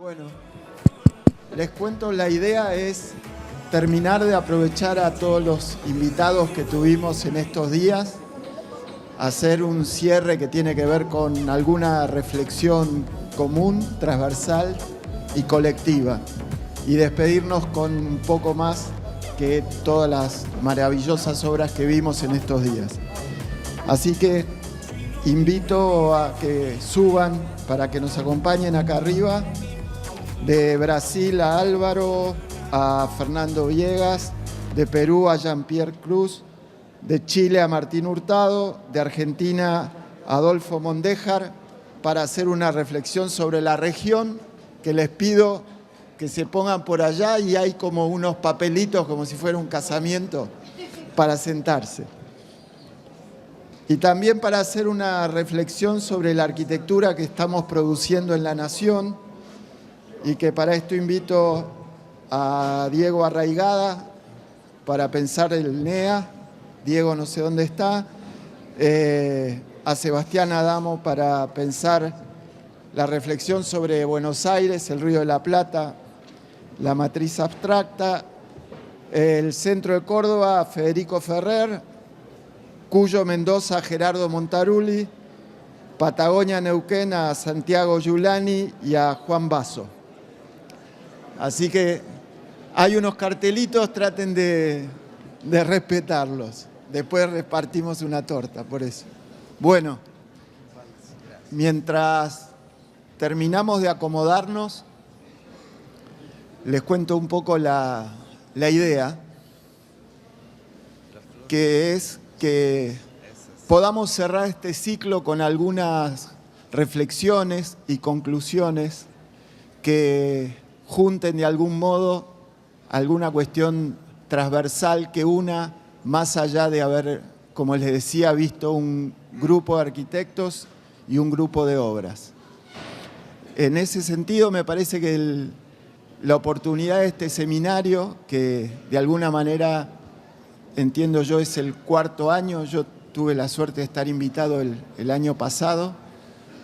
Bueno, les cuento, la idea es terminar de aprovechar a todos los invitados que tuvimos en estos días, hacer un cierre que tiene que ver con alguna reflexión común, transversal y colectiva, y despedirnos con un poco más que todas las maravillosas obras que vimos en estos días. Así que invito a que suban para que nos acompañen acá arriba. De Brasil a Álvaro, a Fernando Viegas, de Perú a Jean-Pierre Cruz, de Chile a Martín Hurtado, de Argentina a Adolfo Mondéjar, para hacer una reflexión sobre la región, que les pido que se pongan por allá y hay como unos papelitos, como si fuera un casamiento, para sentarse. Y también para hacer una reflexión sobre la arquitectura que estamos produciendo en la Nación, y que para esto invito a Diego Arraigada para pensar el NEA, Diego no sé dónde está, a Sebastián Adamo para pensar la reflexión sobre Buenos Aires, el Río de la Plata, la matriz abstracta, el Centro de Córdoba a Federico Ferrer, Cuyo Mendoza a Gerardo Montarulli, Patagonia Neuquén a Santiago Giulani y a Juan Basso. Así que hay unos cartelitos, traten de respetarlos. Después repartimos una torta, por eso. Bueno, mientras terminamos de acomodarnos, les cuento un poco la idea, que es que podamos cerrar este ciclo con algunas reflexiones y conclusiones que junten de algún modo alguna cuestión transversal que una, más allá de haber, como les decía, visto un grupo de arquitectos y un grupo de obras. En ese sentido, me parece que la oportunidad de este seminario, que de alguna manera, entiendo yo, es el cuarto año, yo tuve la suerte de estar invitado el año pasado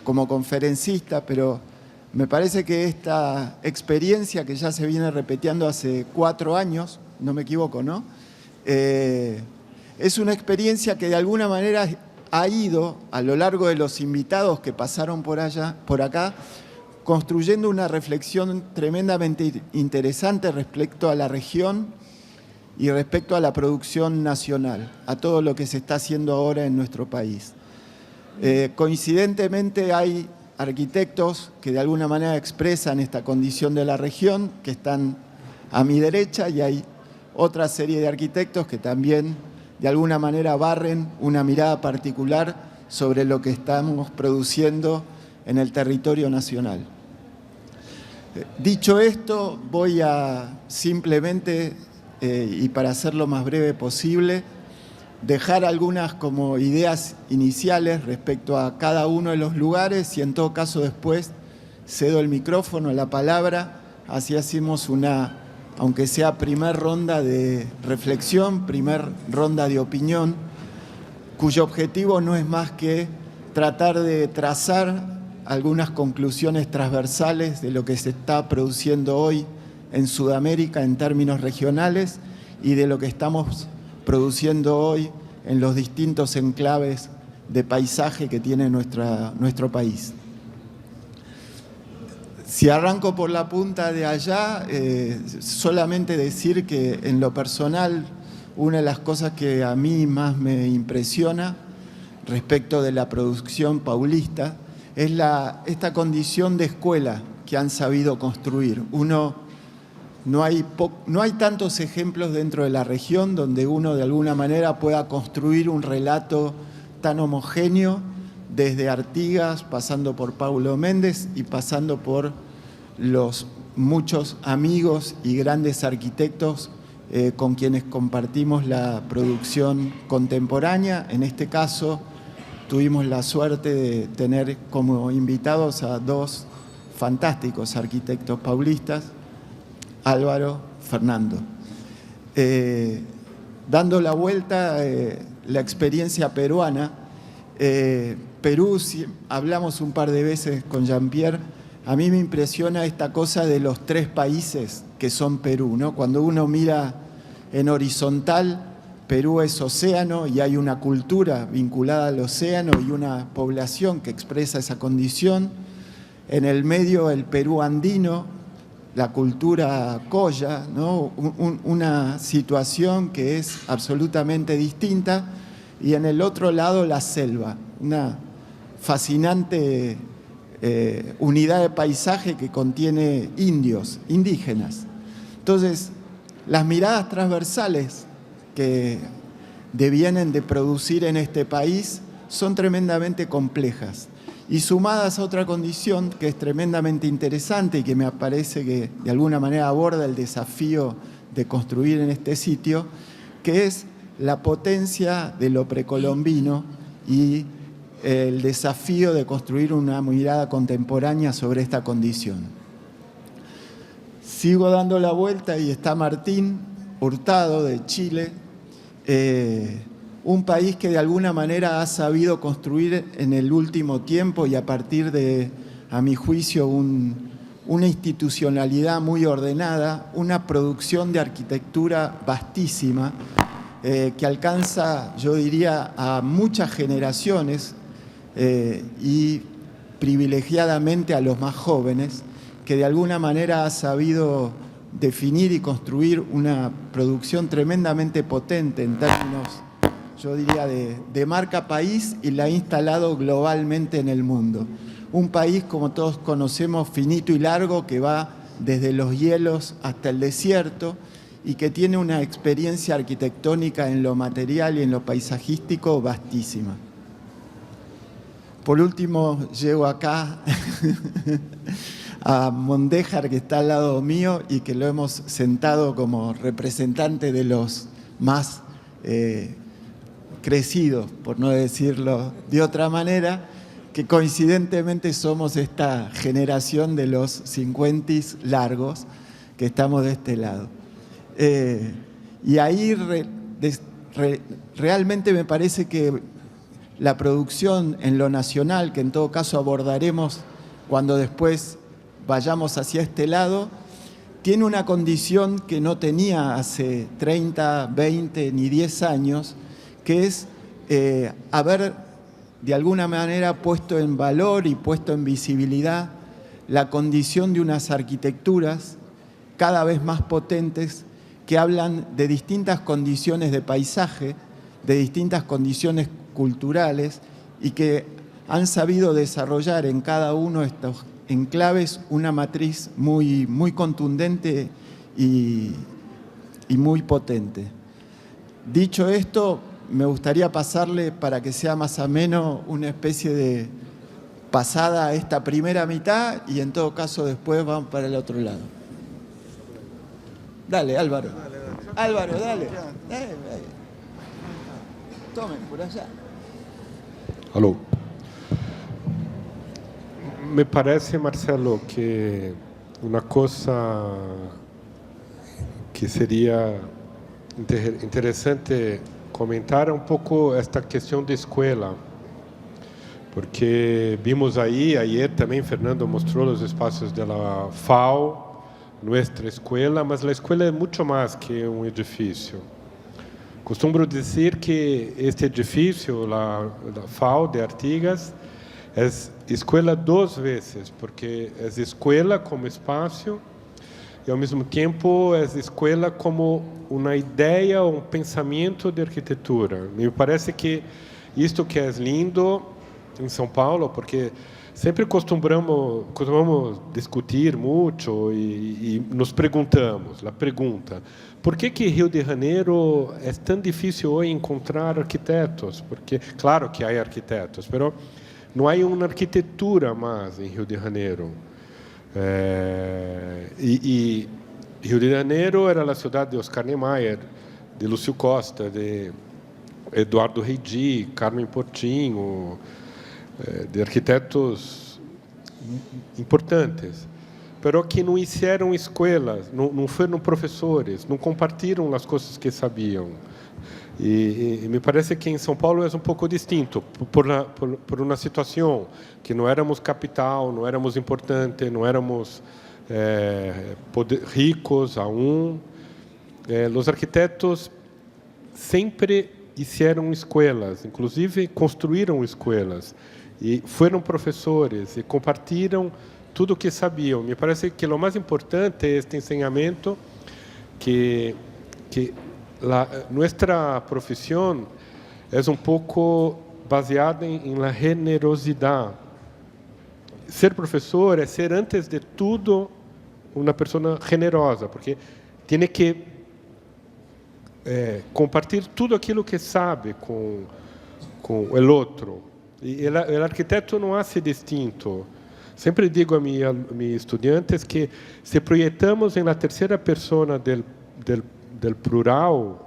como conferencista, pero me parece que esta experiencia que ya se viene repitiendo hace 4 años, no me equivoco, ¿no? Es una experiencia que de alguna manera ha ido a lo largo de los invitados que pasaron por acá, construyendo una reflexión tremendamente interesante respecto a la región y respecto a la producción nacional, a todo lo que se está haciendo ahora en nuestro país. Coincidentemente hay arquitectos que de alguna manera expresan esta condición de la región, que están a mi derecha, y hay otra serie de arquitectos que también de alguna manera barren una mirada particular sobre lo que estamos produciendo en el territorio nacional. Dicho esto, voy a simplemente, y para hacerlo más breve posible, dejar algunas como ideas iniciales respecto a cada uno de los lugares y en todo caso después cedo el micrófono, la palabra, así hacemos una, aunque sea primer ronda de reflexión, primer ronda de opinión, cuyo objetivo no es más que tratar de trazar algunas conclusiones transversales de lo que se está produciendo hoy en Sudamérica en términos regionales y de lo que estamos produciendo hoy en los distintos enclaves de paisaje que tiene nuestro país. Si arranco por la punta de allá, solamente decir que en lo personal, una de las cosas que a mí más me impresiona respecto de la producción paulista es esta condición de escuela que han sabido construir. No hay tantos ejemplos dentro de la región donde uno de alguna manera pueda construir un relato tan homogéneo desde Artigas, pasando por Paulo Méndez y pasando por los muchos amigos y grandes arquitectos con quienes compartimos la producción contemporánea. En este caso, tuvimos la suerte de tener como invitados a 2 fantásticos arquitectos paulistas, Álvaro, Fernando. Dando la vuelta, la experiencia peruana, Perú, hablamos un par de veces con Jean-Pierre, a mí me impresiona esta cosa de los tres países que son Perú, ¿no? Cuando uno mira en horizontal, Perú es océano y hay una cultura vinculada al océano y una población que expresa esa condición. En el medio, el Perú andino, la cultura colla, ¿no? Una situación que es absolutamente distinta. Y en el otro lado, la selva, una fascinante unidad de paisaje que contiene indios, indígenas. Entonces, las miradas transversales que devienen de producir en este país son tremendamente complejas y sumadas a otra condición que es tremendamente interesante y que me parece que de alguna manera aborda el desafío de construir en este sitio, que es la potencia de lo precolombino y el desafío de construir una mirada contemporánea sobre esta condición. Sigo dando la vuelta y está Martín Hurtado de Chile, un país que de alguna manera ha sabido construir en el último tiempo y a partir de, a mi juicio, una institucionalidad muy ordenada, una producción de arquitectura vastísima que alcanza, yo diría, a muchas generaciones y privilegiadamente a los más jóvenes, que de alguna manera ha sabido definir y construir una producción tremendamente potente en términos, yo diría, de marca país y la ha instalado globalmente en el mundo. Un país, como todos conocemos, finito y largo, que va desde los hielos hasta el desierto y que tiene una experiencia arquitectónica en lo material y en lo paisajístico vastísima. Por último, llego acá a Mondéjar, que está al lado mío y que lo hemos sentado como representante de los más crecidos, por no decirlo de otra manera, que coincidentemente somos esta generación de los 50 largos que estamos de este lado. Y ahí realmente me parece que la producción en lo nacional, que en todo caso abordaremos cuando después vayamos hacia este lado, tiene una condición que no tenía hace 30, 20 ni 10 años, que es haber de alguna manera puesto en valor y puesto en visibilidad la condición de unas arquitecturas cada vez más potentes que hablan de distintas condiciones de paisaje, de distintas condiciones culturales y que han sabido desarrollar en cada uno de estos enclaves una matriz muy, muy contundente y muy potente. Dicho esto, me gustaría pasarle, para que sea más ameno, una especie de pasada a esta primera mitad y en todo caso después vamos para el otro lado. Dale, Álvaro. Álvaro, dale. Tomen, por allá. Alô. Me parece, Marcelo, que uma coisa que seria interessante comentar é um pouco esta questão de escola, porque vimos aí, ayer também Fernando mostrou os espaços da FAO, nossa escola, mas a escola é muito mais que um edifício. Costumo dizer que este edifício, da FAO de Artigas, é escola duas vezes, porque é escola como espaço e, ao mesmo tempo, é escola como uma ideia, um pensamento de arquitetura. Me parece que isto que é lindo em São Paulo, porque sempre costumamos discutir muito e nos perguntamos, a pergunta, por que Rio de Janeiro é tão difícil hoje encontrar arquitetos? Porque, claro que há arquitetos, mas não há uma arquitetura mais em Rio de Janeiro. E Rio de Janeiro era a cidade de Oscar Niemeyer, de Lúcio Costa, de Eduardo Reidi, Carmen Portinho, de arquitetos importantes, pero que não fizeram escolas, não foram professores, não compartilharam as coisas que sabiam. E me parece que em São Paulo é um pouco distinto, por uma situação que não éramos capital, não éramos importante, não éramos ricos aún. Os arquitetos sempre hicieron escolas, inclusive construíram escolas, e foram professores, e compartilharam tudo o que sabiam. Me parece que o mais importante é este ensinamento que nuestra profesión es un poco baseada en la generosidad. Ser profesor es ser, antes de todo, una persona generosa, porque tiene que compartir tudo aquilo que sabe com o outro. E o arquiteto não hace distinto. Sempre digo a mis estudiantes que se proyectamos en la tercera persona del plural,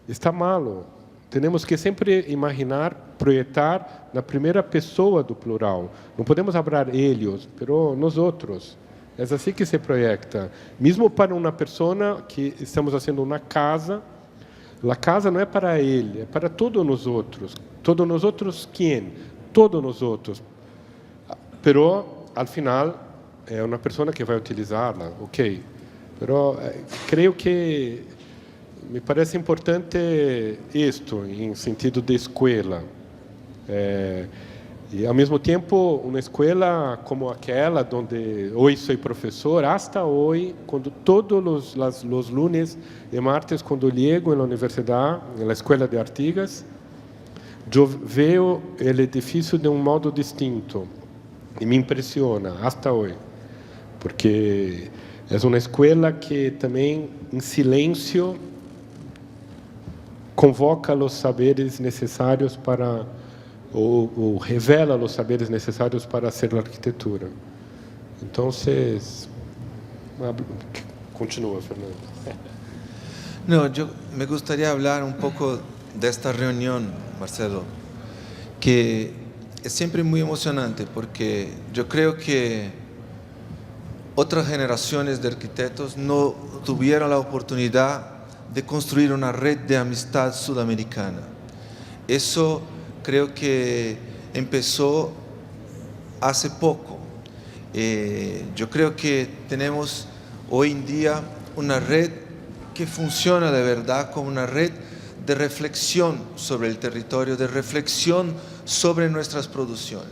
está malo. Temos que sempre imaginar, projetar na primeira pessoa do plural. Não podemos falar eles, mas nós outros. É assim que se projeta. Mesmo para uma pessoa que estamos fazendo uma casa, a casa não é para ele, é para todos nós outros. Todos nós outros, quem? Todos nós outros. Pero, al final, é uma pessoa que vai utilizá-la, ok? Pero creio que me parece importante isto, em sentido de escola. E, ao mesmo tempo, uma escola como aquela, onde hoje sou professor, hasta hoje, quando todos os lunes e martes, quando chego na universidade, na escola de Artigas, eu vejo o edifício de modo distinto. E me impressiona, hasta hoje. Porque é uma escola que também, em silêncio, convoca os saberes necessários para, ou revela os saberes necessários para ser a arquitetura. Então, continua, Fernando. No, yo me gustaría hablar un poco de esta reunión, Marcelo, que es siempre muy emocionante porque yo creo que otras generaciones de arquitectos no tuvieron la oportunidad de construir una red de amistad sudamericana. Eso creo que empezó hace poco. Yo creo que tenemos hoy en día una red que funciona de verdad como una red de reflexión sobre el territorio, de reflexión sobre nuestras producciones.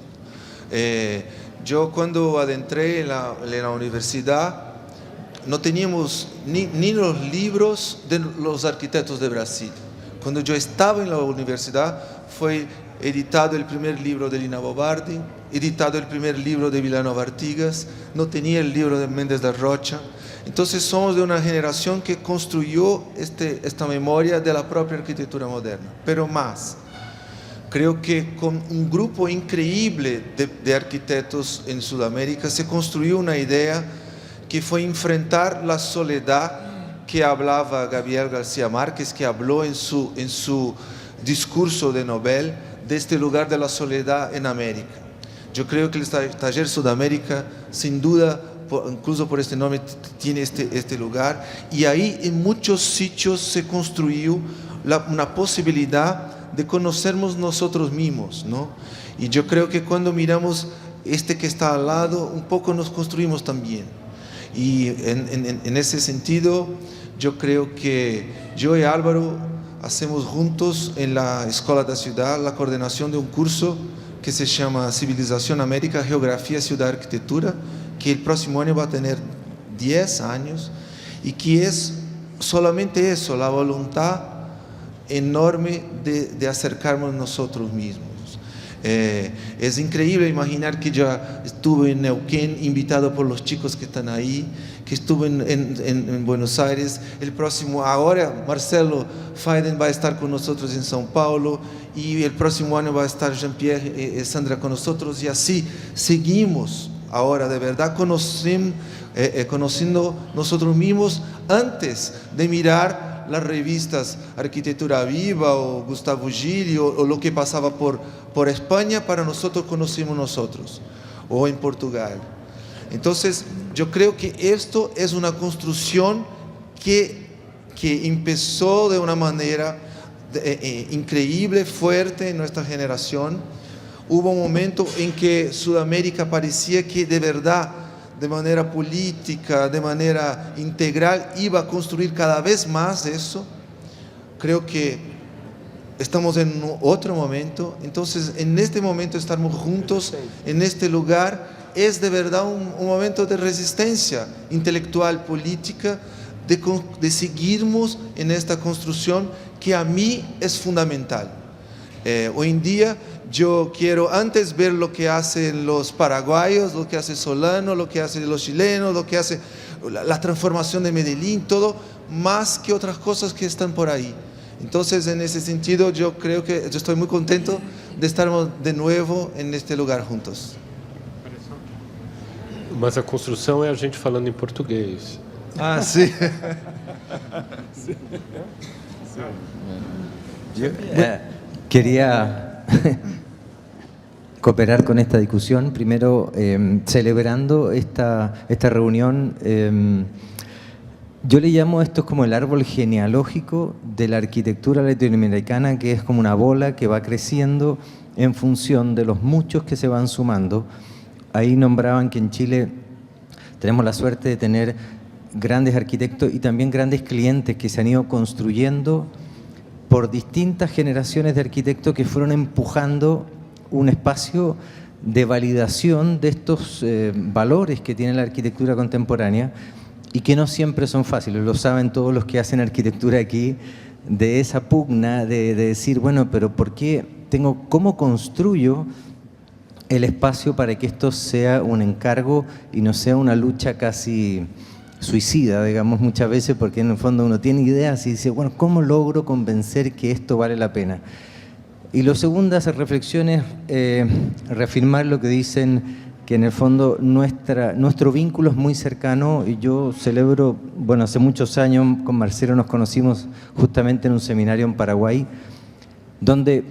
Yo cuando adentré en la universidad no teníamos ni los libros de los arquitectos de Brasil. Cuando yo estaba en la universidad fue editado el primer libro de Lina Bobardi, editado el primer libro de Vilanova Artigas, no tenía el libro de Méndez da Rocha. Entonces somos de una generación que construyó esta memoria de la propia arquitectura moderna, pero más. Creo que con un grupo increíble de arquitectos en Sudamérica se construyó una idea que fue enfrentar la soledad que hablaba Gabriel García Márquez, que habló en su discurso de Nobel, de este lugar de la soledad en América. Yo creo que el Taller Sudamérica, sin duda, incluso por este nombre, tiene este lugar, y ahí en muchos sitios se construyó una posibilidad de conocernos nosotros mismos, ¿no? Y yo creo que cuando miramos que está al lado, un poco nos construimos también. Y en ese sentido, yo creo que yo y Álvaro hacemos juntos en la Escola da Ciudad la coordinación de un curso que se llama Civilización América, Geografía, Ciudad, Arquitectura, que el próximo año va a tener 10 años y que es solamente eso, la voluntad enorme de acercarnos nosotros mismos. Es increíble imaginar que ya estuve en Neuquén invitado por los chicos que están ahí, que estuve en Buenos Aires. El próximo, ahora Marcelo Faiden va a estar con nosotros en São Paulo y el próximo año va a estar Jean-Pierre y Sandra con nosotros, y así seguimos ahora de verdad conociendo nosotros mismos antes de mirar las revistas Arquitectura Viva o Gustavo Gili o lo que pasaba por España. Para nosotros conocimos nosotros, o en Portugal. Entonces yo creo que esto es una construcción que empezó de una manera increíble, fuerte en nuestra generación. Hubo un momento en que Sudamérica parecía que de verdad, de manera política, de manera integral, iba a construir cada vez más eso. Creo que estamos en otro momento. Entonces, en este momento estamos juntos, en este lugar, es de verdad un momento de resistencia intelectual, política, de seguirnos en esta construcción que a mí es fundamental. Hoy en día yo quiero antes ver lo que hacen los paraguayos, lo que hace Solano, lo que hacen los chilenos, lo que hace la transformación de Medellín, todo, más que otras cosas que están por ahí. Entonces, en ese sentido, yo creo que yo estoy muy contento de estar de nuevo en este lugar juntos. Mas a construção é a gente falando em português. Ah, sí. Yo quería cooperar con esta discusión, primero celebrando esta reunión. Yo le llamo esto como el árbol genealógico de la arquitectura latinoamericana, que es como una bola que va creciendo en función de los muchos que se van sumando. Ahí nombraban que en Chile tenemos la suerte de tener grandes arquitectos y también grandes clientes que se han ido construyendo por distintas generaciones de arquitectos que fueron empujando un espacio de validación de estos valores que tiene la arquitectura contemporánea y que no siempre son fáciles. Lo saben todos los que hacen arquitectura aquí, de esa pugna de decir, bueno, pero ¿por qué cómo construyo el espacio para que esto sea un encargo y no sea una lucha casi suicida, digamos, muchas veces, porque en el fondo uno tiene ideas y dice, bueno, ¿cómo logro convencer que esto vale la pena? Y lo segundo, hacer reflexiones, reafirmar lo que dicen, que en el fondo nuestro vínculo es muy cercano, y yo celebro, bueno, hace muchos años con Marcelo nos conocimos justamente en un seminario en Paraguay, donde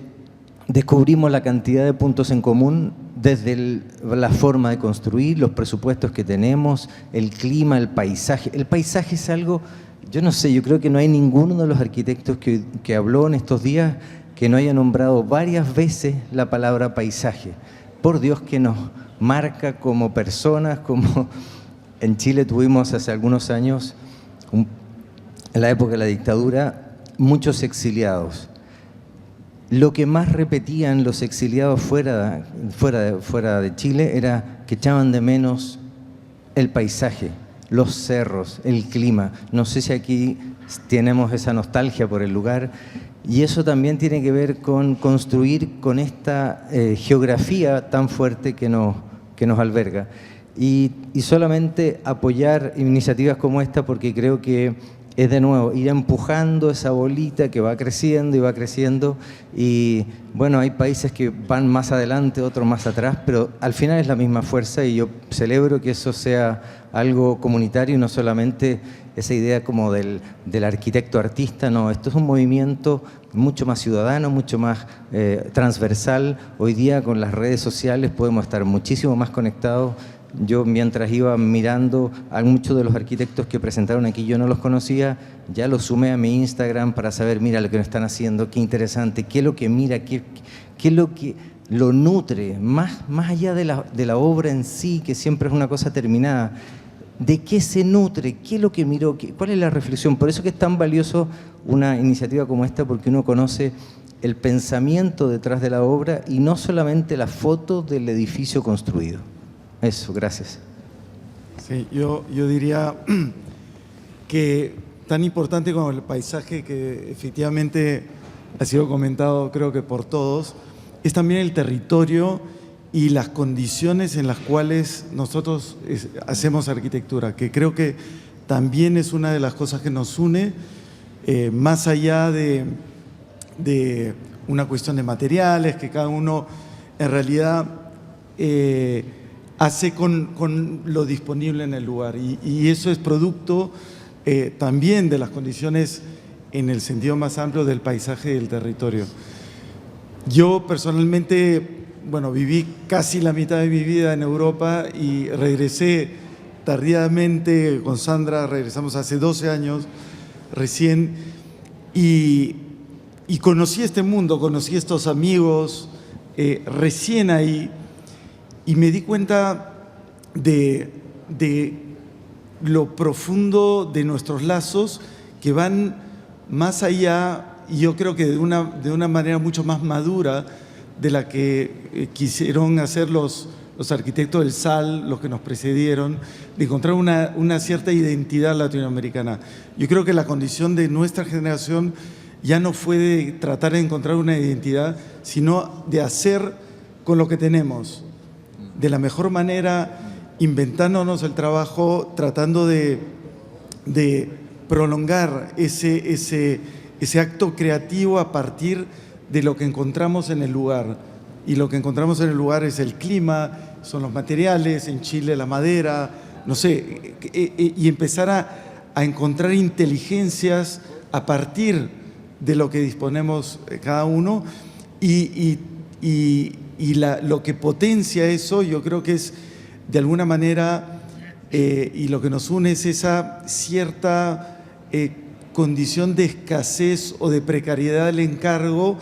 descubrimos la cantidad de puntos en común, desde la forma de construir, los presupuestos que tenemos, el clima, el paisaje. El paisaje es algo, yo no sé, yo creo que no hay ninguno de los arquitectos que habló en estos días que no haya nombrado varias veces la palabra paisaje. Por Dios, que nos marca como personas, como en Chile tuvimos hace algunos años, en la época de la dictadura, muchos exiliados. Lo que más repetían los exiliados fuera de Chile era que echaban de menos el paisaje, los cerros, el clima. No sé si aquí tenemos esa nostalgia por el lugar, y eso también tiene que ver con construir con esta geografía tan fuerte que nos alberga. Y solamente apoyar iniciativas como esta, porque creo que es de nuevo ir empujando esa bolita que va creciendo y va creciendo, y bueno, hay países que van más adelante, otros más atrás, pero al final es la misma fuerza, y yo celebro que eso sea algo comunitario y no solamente esa idea como del arquitecto artista. No, esto es un movimiento mucho más ciudadano, mucho más transversal. Hoy día con las redes sociales podemos estar muchísimo más conectados. Yo, mientras iba mirando a muchos de los arquitectos que presentaron aquí, yo no los conocía, ya los sumé a mi Instagram para saber, mira lo que están haciendo, qué interesante, qué es lo que mira, qué es lo que lo nutre, más allá de la obra en sí, que siempre es una cosa terminada. ¿De qué se nutre? ¿Qué es lo que miró? ¿Cuál es la reflexión? Por eso que es tan valioso una iniciativa como esta, porque uno conoce el pensamiento detrás de la obra y no solamente la foto del edificio construido. Eso, gracias. Sí, yo diría que tan importante como el paisaje, que efectivamente ha sido comentado creo que por todos, es también el territorio y las condiciones en las cuales nosotros hacemos arquitectura, que creo que también es una de las cosas que nos une, más allá de una cuestión de materiales, que cada uno en realidad hace con lo disponible en el lugar, y eso es producto también de las condiciones en el sentido más amplio del paisaje y del territorio. Yo personalmente, bueno, viví casi la mitad de mi vida en Europa y regresé tardíamente, con Sandra regresamos hace 12 años recién, y y conocí este mundo, conocí estos amigos recién ahí, y me di cuenta de lo profundo de nuestros lazos, que van más allá, y yo creo que de una manera mucho más madura de la que quisieron hacer los arquitectos del SAL, los que nos precedieron, de encontrar una cierta identidad latinoamericana. Yo creo que la condición de nuestra generación ya no fue de tratar de encontrar una identidad, sino de hacer con lo que tenemos, de la mejor manera, inventándonos el trabajo, tratando de prolongar ese acto creativo a partir de lo que encontramos en el lugar. Y lo que encontramos en el lugar es el clima, son los materiales, en Chile la madera, no sé, y empezar a encontrar inteligencias a partir de lo que disponemos cada uno, y lo que potencia eso, yo creo que es de alguna manera, y lo que nos une es esa cierta condición de escasez o de precariedad del encargo,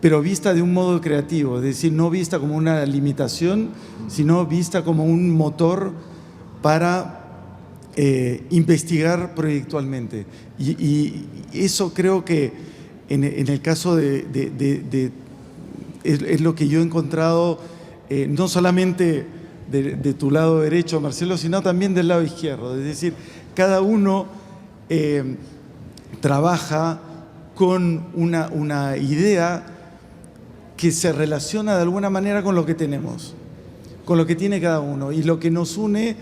pero vista de un modo creativo, es decir, no vista como una limitación, sino vista como un motor para investigar proyectualmente. Y eso creo que en el caso es lo que yo he encontrado, no solamente de tu lado derecho, Marcelo, sino también del lado izquierdo. Es decir, cada uno trabaja con una idea que se relaciona de alguna manera con lo que tenemos, con lo que tiene cada uno. Y lo que nos une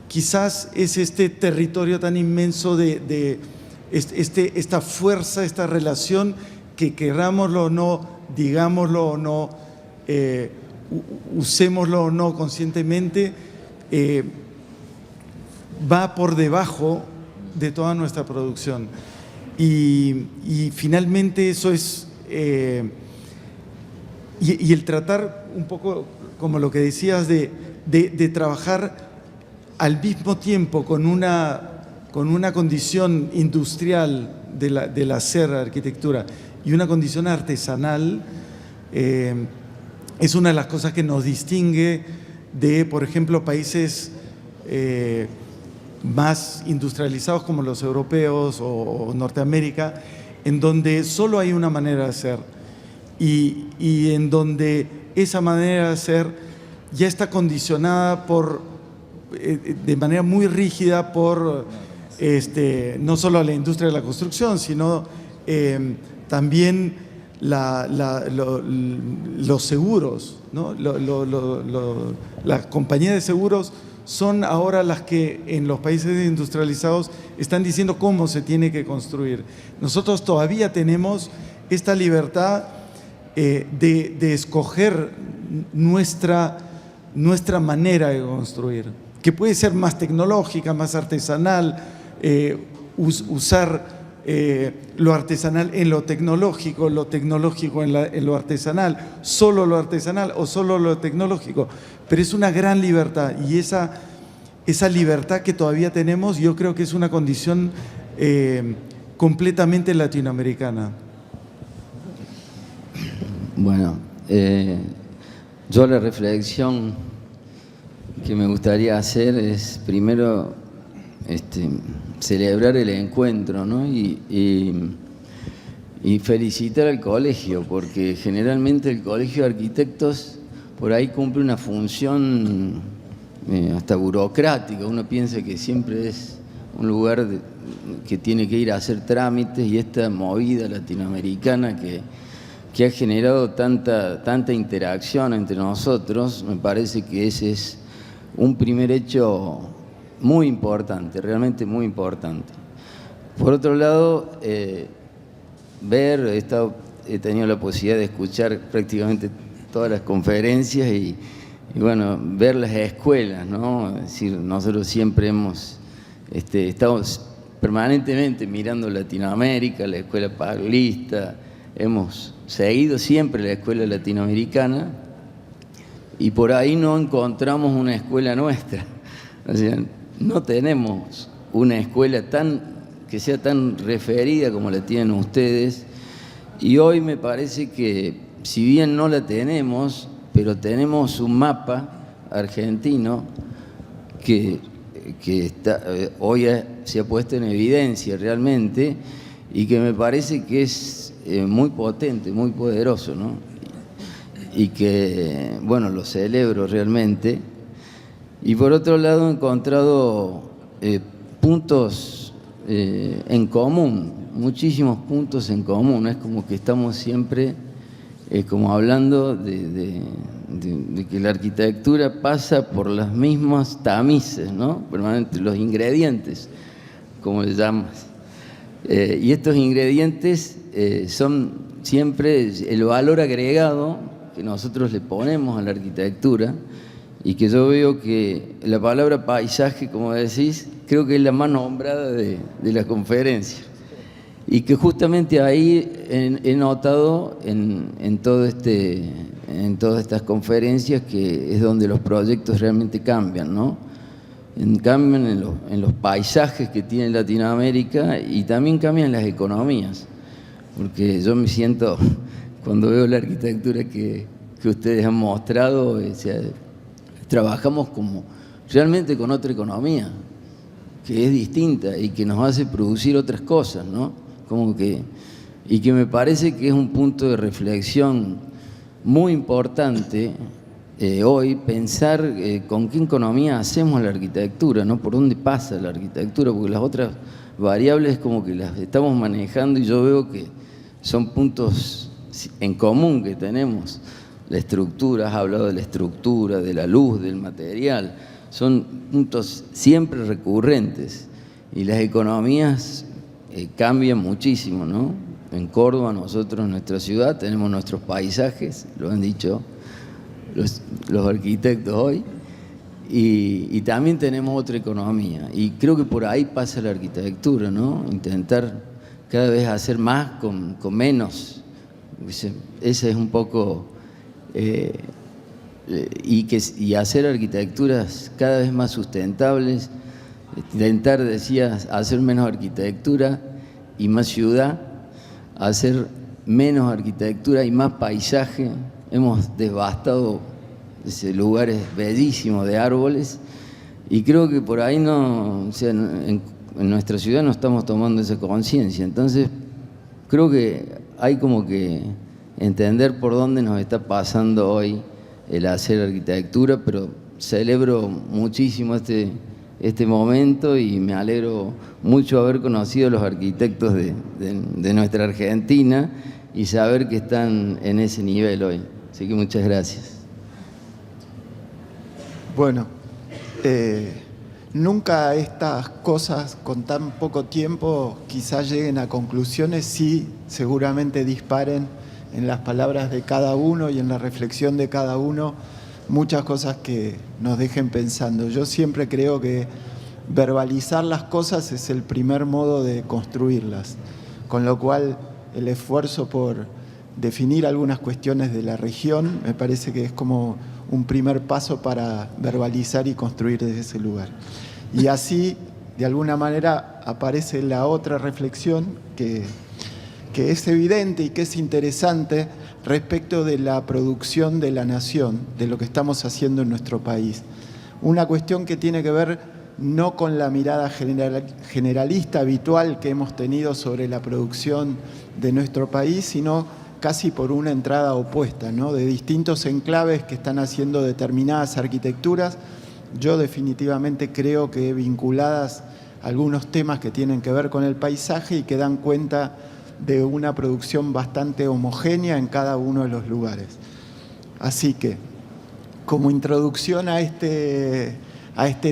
quizás es este territorio tan inmenso de esta fuerza, esta relación que, querrámoslo o no, digámoslo o no, usémoslo o no conscientemente, va por debajo de toda nuestra producción. Y finalmente eso es... Y el tratar un poco, como lo que decías, de trabajar al mismo tiempo con una condición industrial del hacer arquitectura y una condición artesanal, es una de las cosas que nos distingue de, por ejemplo, países más industrializados como los europeos o Norteamérica, en donde solo hay una manera de hacer. Y en donde esa manera de hacer ya está condicionada de manera muy rígida por no solo la industria de la construcción, sino también los seguros, ¿no? Las compañías de seguros son ahora las que en los países industrializados están diciendo cómo se tiene que construir. Nosotros todavía tenemos esta libertad de escoger nuestra manera de construir, que puede ser más tecnológica, más artesanal, usar lo artesanal en lo tecnológico en lo artesanal, solo lo artesanal o solo lo tecnológico, pero es una gran libertad, y esa libertad que todavía tenemos, yo creo que es una condición completamente latinoamericana. Bueno, yo la reflexión que me gustaría hacer es primero celebrar el encuentro, ¿no? y felicitar al colegio, porque generalmente el Colegio de Arquitectos por ahí cumple una función hasta burocrática. Uno piensa que siempre es un lugar que tiene que ir a hacer trámites, y esta movida latinoamericana que ha generado tanta interacción entre nosotros, me parece que ese es un primer hecho muy importante, realmente muy importante. Por otro lado, he tenido la posibilidad de escuchar prácticamente todas las conferencias y bueno, ver las escuelas, ¿no? Es decir, nosotros siempre hemos estado permanentemente mirando Latinoamérica, la escuela paglista, hemos seguido siempre la escuela latinoamericana, y por ahí no encontramos una escuela nuestra. O sea, no tenemos una escuela que sea tan referida como la tienen ustedes, Y hoy me parece que, si bien no la tenemos, pero tenemos un mapa argentino que está, hoy se ha puesto en evidencia realmente, y que me parece que es muy potente, muy poderoso, ¿no? Y que, bueno, lo celebro realmente. Y por otro lado he encontrado puntos en común, muchísimos puntos en común. Es como que estamos siempre como hablando de que la arquitectura pasa por las mismas tamices, ¿no? Permanente, los ingredientes, como le llamas. Y estos ingredientes son siempre el valor agregado que nosotros le ponemos a la arquitectura, y que yo veo que la palabra paisaje, como decís, creo que es la más nombrada de la conferencia, y que justamente ahí he notado en todas estas conferencias que es donde los proyectos realmente cambian, ¿no? Cambian en los paisajes que tiene Latinoamérica, y también cambian las economías, porque yo me siento, cuando veo la arquitectura que ustedes han mostrado, o sea, trabajamos como realmente con otra economía, que es distinta y que nos hace producir otras cosas, ¿no? Y que me parece que es un punto de reflexión muy importante hoy, pensar con qué economía hacemos la arquitectura, ¿no? Por dónde pasa la arquitectura, porque las otras variables como que las estamos manejando, y yo veo que son puntos en común que tenemos. La estructura, has hablado de la estructura, de la luz, del material, son puntos siempre recurrentes, y las economías cambian muchísimo, ¿no? En Córdoba, nosotros, en nuestra ciudad, tenemos nuestros paisajes, lo han dicho los arquitectos hoy, y también tenemos otra economía, y creo que por ahí pasa la arquitectura, ¿no? Intentar cada vez hacer más con menos. Ese es un poco... y hacer arquitecturas cada vez más sustentables, intentar, decías, hacer menos arquitectura y más ciudad, hacer menos arquitectura y más paisaje. Hemos devastado lugares bellísimos de árboles, y creo que por ahí no, o sea, en nuestra ciudad no estamos tomando esa conciencia. Entonces creo que hay como que entender por dónde nos está pasando hoy el hacer arquitectura, pero celebro muchísimo este momento, y me alegro mucho haber conocido a los arquitectos de nuestra Argentina y saber que están en ese nivel hoy. Así que muchas gracias. Bueno, nunca estas cosas con tan poco tiempo quizás lleguen a conclusiones, sí, seguramente disparen en las palabras de cada uno y en la reflexión de cada uno muchas cosas que nos dejen pensando. Yo siempre creo que verbalizar las cosas es el primer modo de construirlas, con lo cual el esfuerzo por definir algunas cuestiones de la región me parece que es como un primer paso para verbalizar y construir desde ese lugar. Y así, de alguna manera, aparece la otra reflexión que es evidente y que es interesante respecto de la producción de la nación, de lo que estamos haciendo en nuestro país. Una cuestión que tiene que ver no con la mirada generalista habitual que hemos tenido sobre la producción de nuestro país, sino casi por una entrada opuesta, ¿no? De distintos enclaves que están haciendo determinadas arquitecturas. Yo definitivamente creo que vinculadas a algunos temas que tienen que ver con el paisaje y que dan cuenta de una producción bastante homogénea en cada uno de los lugares. Así que, como introducción a este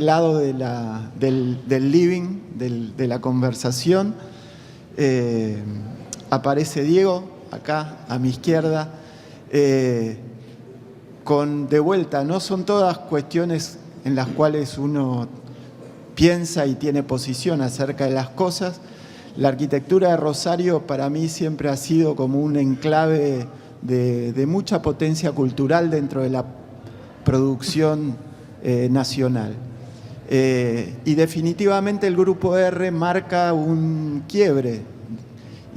lado del living, de la conversación, aparece Diego, acá a mi izquierda, de vuelta, no son todas cuestiones en las cuales uno piensa y tiene posición acerca de las cosas. La arquitectura de Rosario para mí siempre ha sido como un enclave de mucha potencia cultural dentro de la producción nacional. Y definitivamente el Grupo R marca un quiebre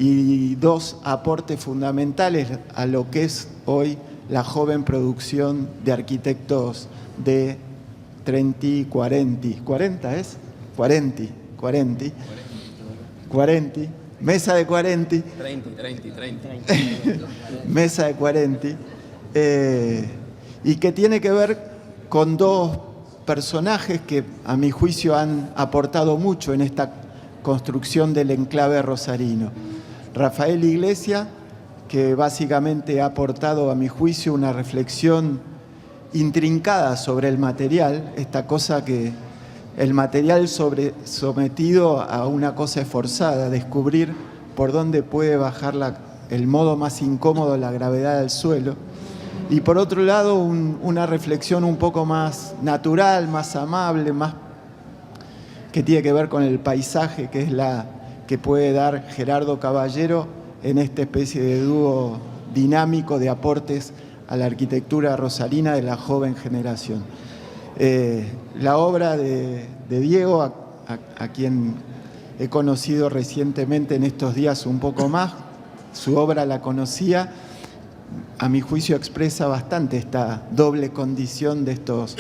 y dos aportes fundamentales a lo que es hoy la joven producción de arquitectos de 30, 40 es? 40, mesa de 40. 30. Mesa de 40. Y que tiene que ver con dos personajes que a mi juicio han aportado mucho en esta construcción del enclave rosarino. Rafael Iglesias, que básicamente ha aportado a mi juicio una reflexión intrincada sobre el material, esta cosa que el material sometido a una cosa esforzada, descubrir por dónde puede bajar el modo más incómodo la gravedad del suelo. Y por otro lado, una reflexión un poco más natural, más amable, más que tiene que ver con el paisaje, que es la que puede dar Gerardo Caballero en esta especie de dúo dinámico de aportes a la arquitectura rosarina de la joven generación. La obra de Diego, a quien he conocido recientemente en estos días un poco más, su obra la conocía, a mi juicio expresa bastante esta doble condición de estos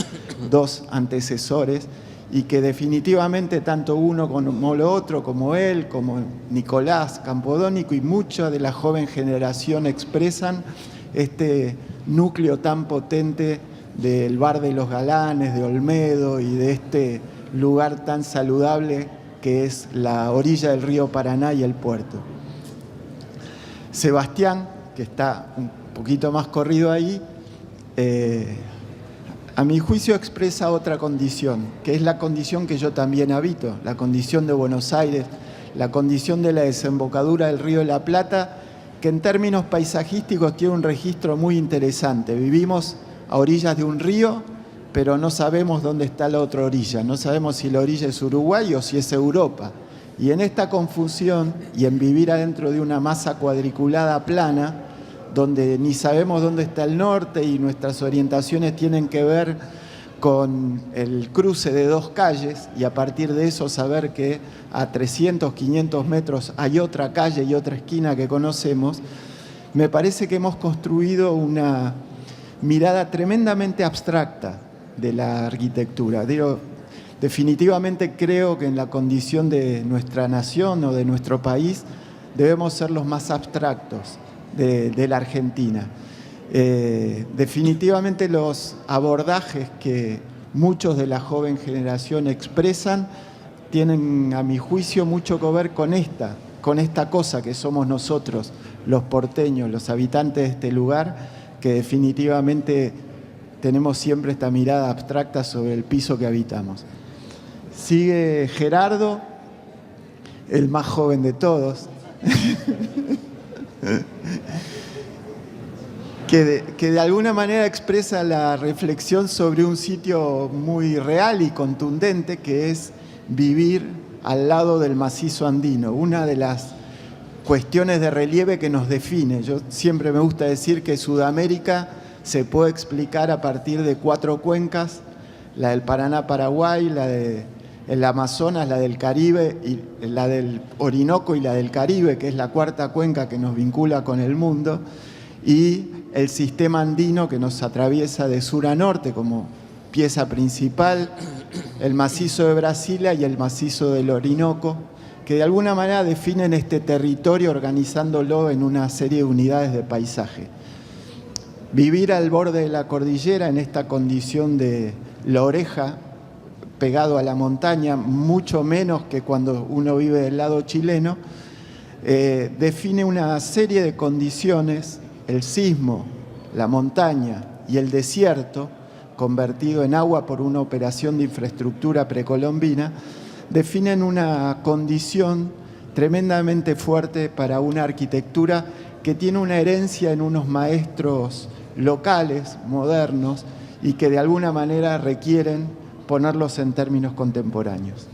dos antecesores y que definitivamente tanto uno como lo otro, como él, como Nicolás Campodónico y mucha de la joven generación expresan este núcleo tan potente del Bar de los Galanes, de Olmedo y de este lugar tan saludable que es la orilla del río Paraná y el puerto. Sebastián, que está un poquito más corrido ahí, a mi juicio expresa otra condición, que es la condición que yo también habito, la condición de Buenos Aires, la condición de la desembocadura del río de la Plata, que en términos paisajísticos tiene un registro muy interesante. Vivimos a orillas de un río, pero no sabemos dónde está la otra orilla, no sabemos si la orilla es Uruguay o si es Europa. Y en esta confusión y en vivir adentro de una masa cuadriculada plana, donde ni sabemos dónde está el norte y nuestras orientaciones tienen que ver con el cruce de dos calles y a partir de eso saber que a 300, 500 metros hay otra calle y otra esquina que conocemos, me parece que hemos construido una mirada tremendamente abstracta de la arquitectura. Definitivamente creo que en la condición de nuestra nación o de nuestro país debemos ser los más abstractos de la Argentina. Definitivamente los abordajes que muchos de la joven generación expresan tienen, a mi juicio, mucho que ver con esta cosa que somos nosotros, los porteños, los habitantes de este lugar, que definitivamente tenemos siempre esta mirada abstracta sobre el piso que habitamos. Sigue Gerardo, el más joven de todos, que de alguna manera expresa la reflexión sobre un sitio muy real y contundente, que es vivir al lado del macizo andino, una de las cuestiones de relieve que nos define. Yo siempre me gusta decir que Sudamérica se puede explicar a partir de 4 cuencas, la del Paraná-Paraguay, la del Amazonas, la del Caribe, y la del Orinoco y la del Caribe, que es la 4ª cuenca que nos vincula con el mundo, y el sistema andino que nos atraviesa de sur a norte como pieza principal, el macizo de Brasilia y el macizo del Orinoco, que de alguna manera definen este territorio organizándolo en una serie de unidades de paisaje. Vivir al borde de la cordillera en esta condición de la oreja pegado a la montaña, mucho menos que cuando uno vive del lado chileno, define una serie de condiciones, el sismo, la montaña y el desierto, convertido en agua por una operación de infraestructura precolombina, definen una condición tremendamente fuerte para una arquitectura que tiene una herencia en unos maestros locales, modernos, y que de alguna manera requieren ponerlos en términos contemporáneos.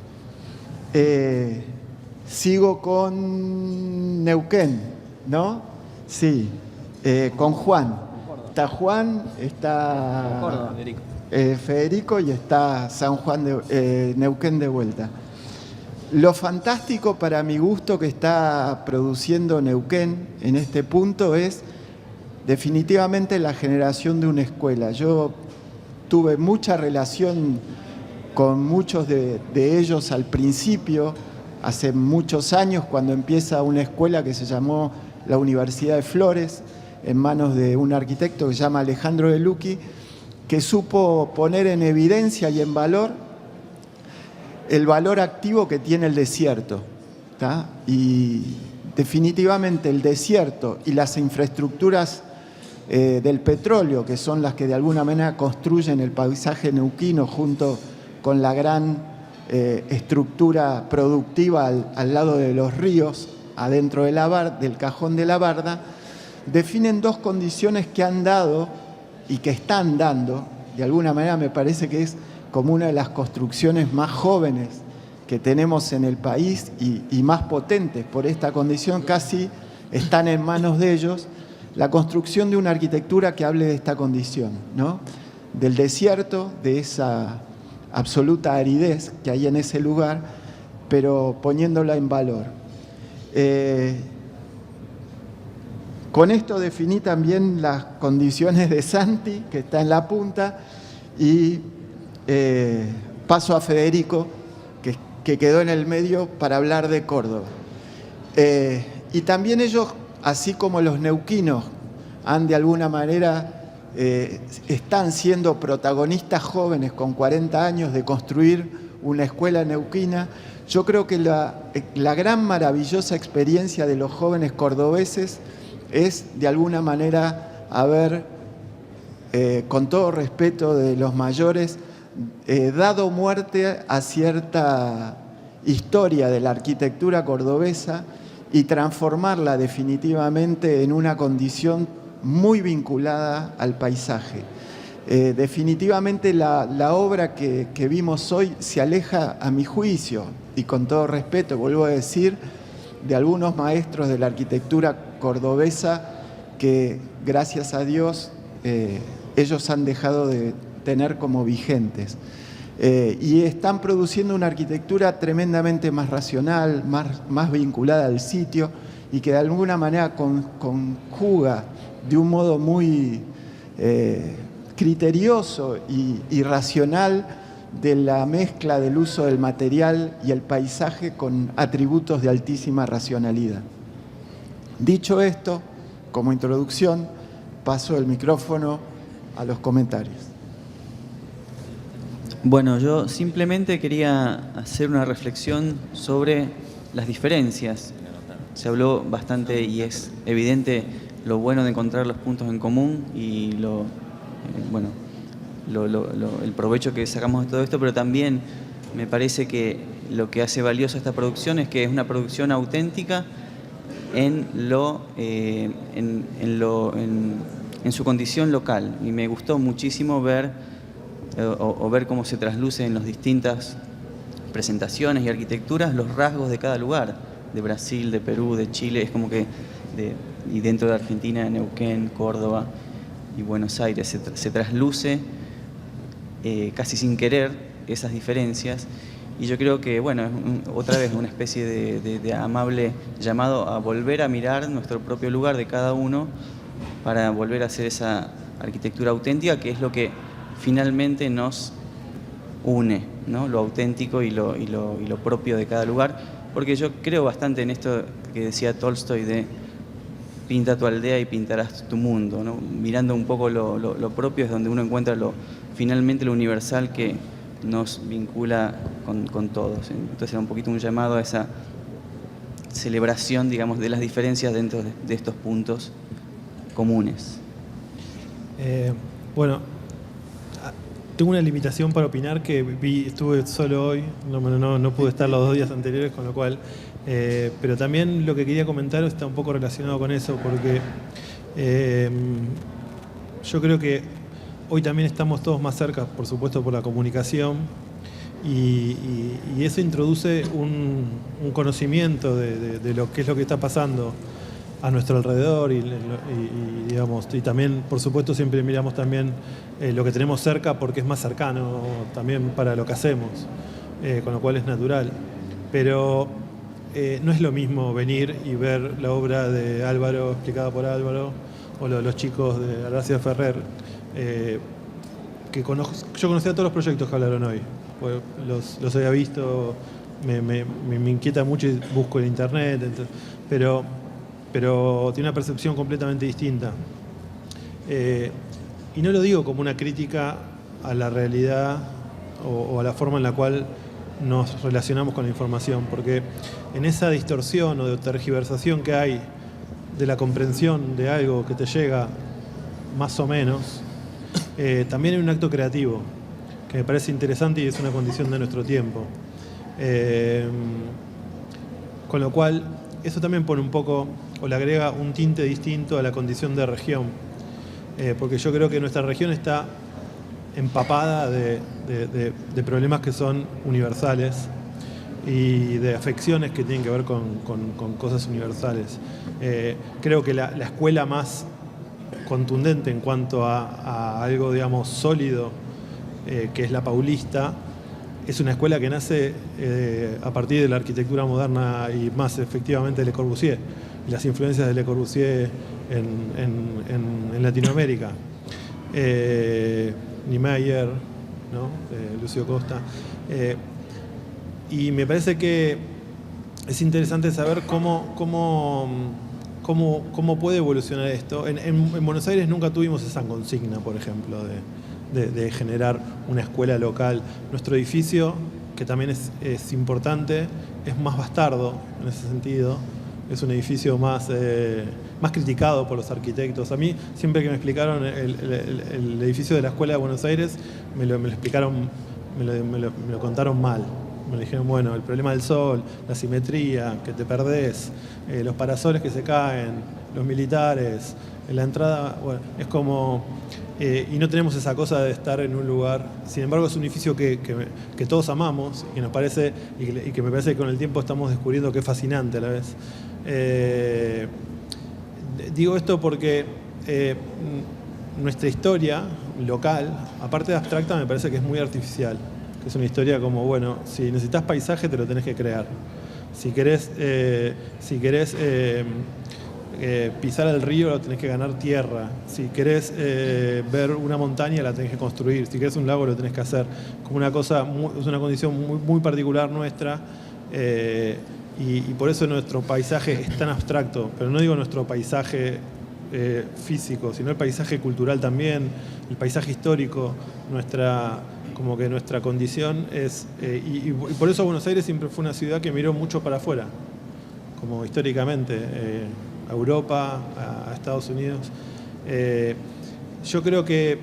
Sigo con Neuquén, ¿no? Sí, con Juan. Está Juan, está Federico y está San Juan Neuquén de vuelta. Lo fantástico para mi gusto que está produciendo Neuquén en este punto es definitivamente la generación de una escuela. Yo tuve mucha relación con muchos de ellos al principio, hace muchos años, cuando empieza una escuela que se llamó la Universidad de Flores, en manos de un arquitecto que se llama Alejandro De Lucchi, que supo poner en evidencia y en valor el valor activo que tiene el desierto, ¿tá? Y definitivamente el desierto y las infraestructuras del petróleo, que son las que de alguna manera construyen el paisaje neuquino junto con la gran estructura productiva al lado de los ríos, adentro de del cajón de la Barda, definen dos condiciones que han dado y que están dando. De alguna manera me parece que es como una de las construcciones más jóvenes que tenemos en el país y más potentes por esta condición, casi están en manos de ellos, la construcción de una arquitectura que hable de esta condición, ¿no? Del desierto, de esa absoluta aridez que hay en ese lugar, pero poniéndola en valor. Con esto definí también las condiciones de Santi, que está en la punta, y paso a Federico, que quedó en el medio para hablar de Córdoba. Y también ellos, así como los neuquinos, han de alguna manera, están siendo protagonistas jóvenes con 40 años de construir una escuela neuquina. Yo creo que la gran maravillosa experiencia de los jóvenes cordobeses es de alguna manera haber, con todo respeto de los mayores, dado muerte a cierta historia de la arquitectura cordobesa y transformarla definitivamente en una condición muy vinculada al paisaje. Definitivamente la obra que vimos hoy se aleja, a mi juicio, y con todo respeto, vuelvo a decir, de algunos maestros de la arquitectura cordobesa que, gracias a Dios, ellos han dejado de tener como vigentes. Y están produciendo una arquitectura tremendamente más racional, más vinculada al sitio y que de alguna manera conjuga de un modo muy criterioso y racional de la mezcla del uso del material y el paisaje con atributos de altísima racionalidad. Dicho esto, como introducción, paso el micrófono a los comentarios. Bueno, yo simplemente quería hacer una reflexión sobre las diferencias. Se habló bastante y es evidente lo bueno de encontrar los puntos en común y el provecho que sacamos de todo esto, pero también me parece que lo que hace valiosa esta producción es que es una producción auténtica en su condición local. Y me gustó muchísimo ver cómo se trasluce en las distintas presentaciones y arquitecturas los rasgos de cada lugar, de Brasil, de Perú, de Chile, es como que y dentro de Argentina, Neuquén, Córdoba y Buenos Aires se trasluce casi sin querer esas diferencias. Y yo creo que, bueno, es otra vez una especie de amable llamado a volver a mirar nuestro propio lugar de cada uno para volver a hacer esa arquitectura auténtica, que es lo que finalmente nos une, ¿no? Lo auténtico y lo propio de cada lugar, porque yo creo bastante en esto que decía Tolstoy de pinta tu aldea y pintarás tu mundo, ¿no? Mirando un poco lo propio es donde uno encuentra finalmente lo universal que nos vincula con todos. Entonces era un poquito un llamado a esa celebración, digamos, de las diferencias dentro de estos puntos comunes. Bueno, tengo una limitación para opinar que estuve solo hoy, no pude estar los 2 días anteriores, con lo cual, pero también lo que quería comentar está un poco relacionado con eso, porque yo creo que hoy también estamos todos más cerca, por supuesto, por la comunicación, y eso introduce un conocimiento de lo que es lo que está pasando a nuestro alrededor digamos, y también, por supuesto, siempre miramos también lo que tenemos cerca porque es más cercano también para lo que hacemos, con lo cual es natural. pero no es lo mismo venir y ver la obra de Álvaro explicada por Álvaro o lo de los chicos de Horacio Ferrer, que yo conocía todos los proyectos que hablaron hoy, pues los había visto, me inquieta mucho y busco en internet, pero tiene una percepción completamente distinta. Y no lo digo como una crítica a la realidad o a la forma en la cual nos relacionamos con la información, porque en esa distorsión o de tergiversación que hay de la comprensión de algo que te llega más o menos, también hay un acto creativo que me parece interesante y es una condición de nuestro tiempo. Con lo cual, eso también pone un poco, o le agrega un tinte distinto a la condición de región, porque yo creo que nuestra región está empapada de problemas que son universales y de afecciones que tienen que ver con cosas universales. Creo que la escuela más contundente en cuanto a algo, digamos, sólido, que es la paulista, es una escuela que nace a partir de la arquitectura moderna y más efectivamente de Le Corbusier y las influencias de Le Corbusier en Latinoamérica. Niemeyer, ¿no? Lucio Costa. Y me parece que es interesante saber cómo puede evolucionar esto. En Buenos Aires nunca tuvimos esa consigna, por ejemplo, de generar una escuela local. Nuestro edificio, que también es importante, es más bastardo en ese sentido. Es un edificio más criticado por los arquitectos. A mí, siempre que me explicaron el edificio de la Escuela de Buenos Aires, me lo explicaron, me lo contaron mal. Me dijeron, bueno, el problema del sol, la simetría, que te perdés, los parasoles que se caen, los militares, la entrada, bueno, es como... y no tenemos esa cosa de estar en un lugar. Sin embargo, es un edificio que todos amamos y nos parece, y que me parece que con el tiempo estamos descubriendo que es fascinante a la vez. Digo esto porque nuestra historia local, aparte de abstracta, me parece que es muy artificial. Que es una historia como, bueno, si necesitas paisaje te lo tenés que crear. Si querés pisar el río lo tenés que ganar tierra. Si querés ver una montaña la tenés que construir. Si querés un lago lo tenés que hacer. Como una cosa, es una condición muy, muy particular nuestra. Y por eso nuestro paisaje es tan abstracto. Pero no digo nuestro paisaje físico, sino el paisaje cultural también, el paisaje histórico, como que nuestra condición es... y por eso Buenos Aires siempre fue una ciudad que miró mucho para afuera, como históricamente, a Europa, a Estados Unidos. Yo creo que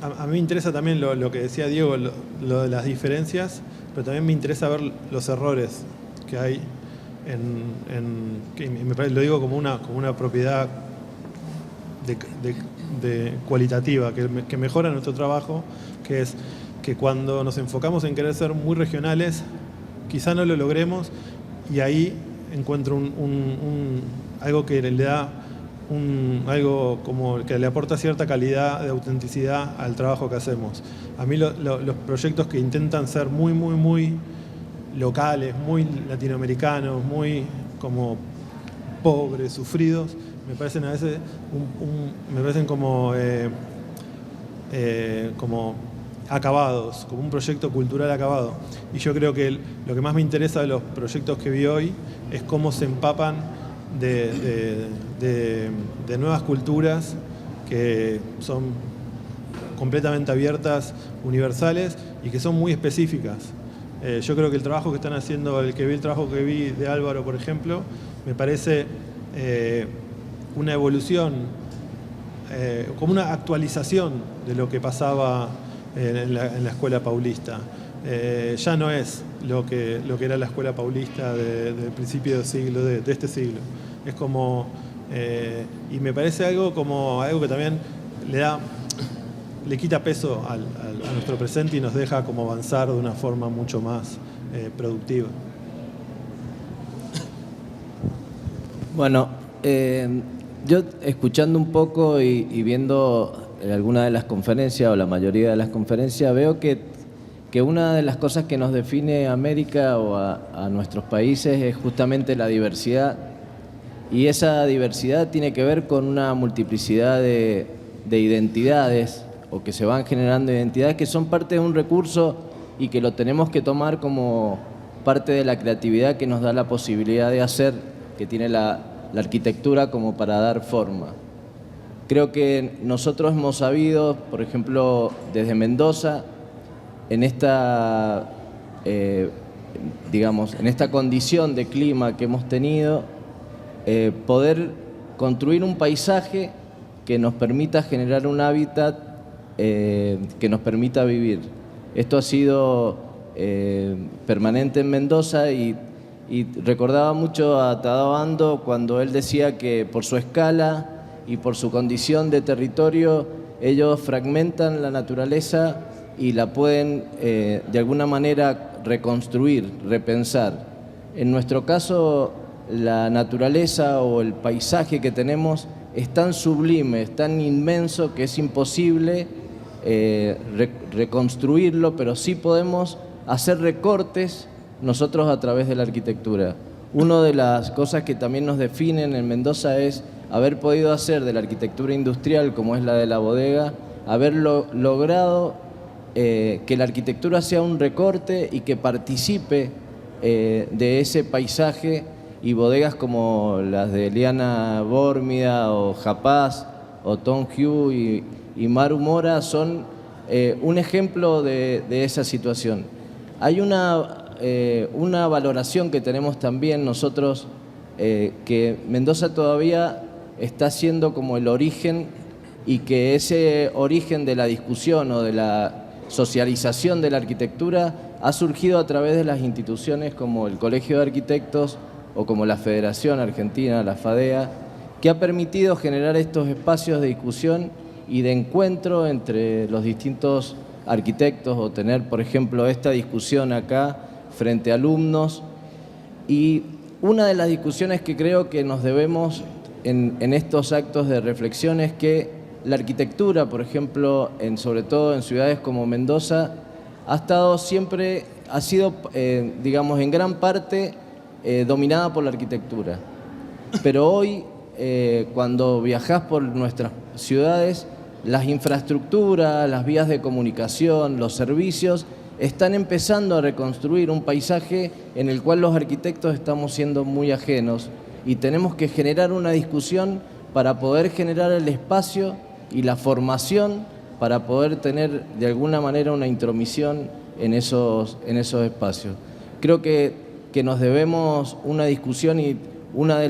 a mí me interesa también lo que decía Diego, lo de las diferencias, pero también me interesa ver los errores que hay que lo digo como una propiedad de cualitativa, que mejora nuestro trabajo, que es que cuando nos enfocamos en querer ser muy regionales, quizá no lo logremos, y ahí encuentro algo que le da algo como que le aporta cierta calidad de autenticidad al trabajo que hacemos. A mí los proyectos que intentan ser muy, muy, muy locales, muy latinoamericanos, muy como pobres, sufridos, me parecen a veces me parecen como acabados, como un proyecto cultural acabado. Y yo creo que lo que más me interesa de los proyectos que vi hoy es cómo se empapan de nuevas culturas que son completamente abiertas, universales y que son muy específicas. Yo creo que el trabajo que están haciendo, el trabajo que vi de Álvaro, por ejemplo, me parece una evolución, como una actualización de lo que pasaba en la escuela paulista. Ya no es lo que era la escuela paulista del principio del siglo, de este siglo. Es como, y me parece algo que también le quita peso a nuestro presente y nos deja como avanzar de una forma mucho más productiva. Bueno, yo escuchando un poco y viendo alguna de las conferencias o la mayoría de las conferencias, veo que que una de las cosas que nos define a América o a nuestros países es justamente la diversidad, y esa diversidad tiene que ver con una multiplicidad de identidades, o que se van generando identidades que son parte de un recurso y que lo tenemos que tomar como parte de la creatividad que nos da la posibilidad de hacer, que tiene la arquitectura como para dar forma. Creo que nosotros hemos sabido, por ejemplo, desde Mendoza, en esta, en esta condición de clima que hemos tenido, poder construir un paisaje que nos permita generar un hábitat que nos permita vivir. Esto ha sido permanente en Mendoza y recordaba mucho a Tadao Ando cuando él decía que por su escala y por su condición de territorio ellos fragmentan la naturaleza y la pueden de alguna manera reconstruir, repensar. En nuestro caso, la naturaleza o el paisaje que tenemos es tan sublime, es tan inmenso que es imposible reconstruirlo, pero sí podemos hacer recortes nosotros a través de la arquitectura. Una de las cosas que también nos definen en Mendoza es haber podido hacer de la arquitectura industrial, como es la de la bodega, haberlo logrado que la arquitectura sea un recorte y que participe de ese paisaje, y bodegas como las de Eliana Bórmida o Japaz o Tom Hugh y Maru Mora son un ejemplo de esa situación. Hay una valoración que tenemos también nosotros, que Mendoza todavía está siendo como el origen, y que ese origen de la discusión o de la socialización de la arquitectura ha surgido a través de las instituciones como el Colegio de Arquitectos o como la Federación Argentina, la FADEA, que ha permitido generar estos espacios de discusión y de encuentro entre los distintos arquitectos, o tener, por ejemplo, esta discusión acá frente a alumnos. Y una de las discusiones que creo que nos debemos en estos actos de reflexión es que la arquitectura, por ejemplo, sobre todo en ciudades como Mendoza, ha estado siempre, ha sido, digamos, en gran parte dominada por la arquitectura. Pero hoy, cuando viajás por nuestras ciudades, las infraestructuras, las vías de comunicación, los servicios, están empezando a reconstruir un paisaje en el cual los arquitectos estamos siendo muy ajenos, y tenemos que generar una discusión para poder generar el espacio y la formación para poder tener de alguna manera una intromisión en esos espacios. Creo que nos debemos una discusión, y una de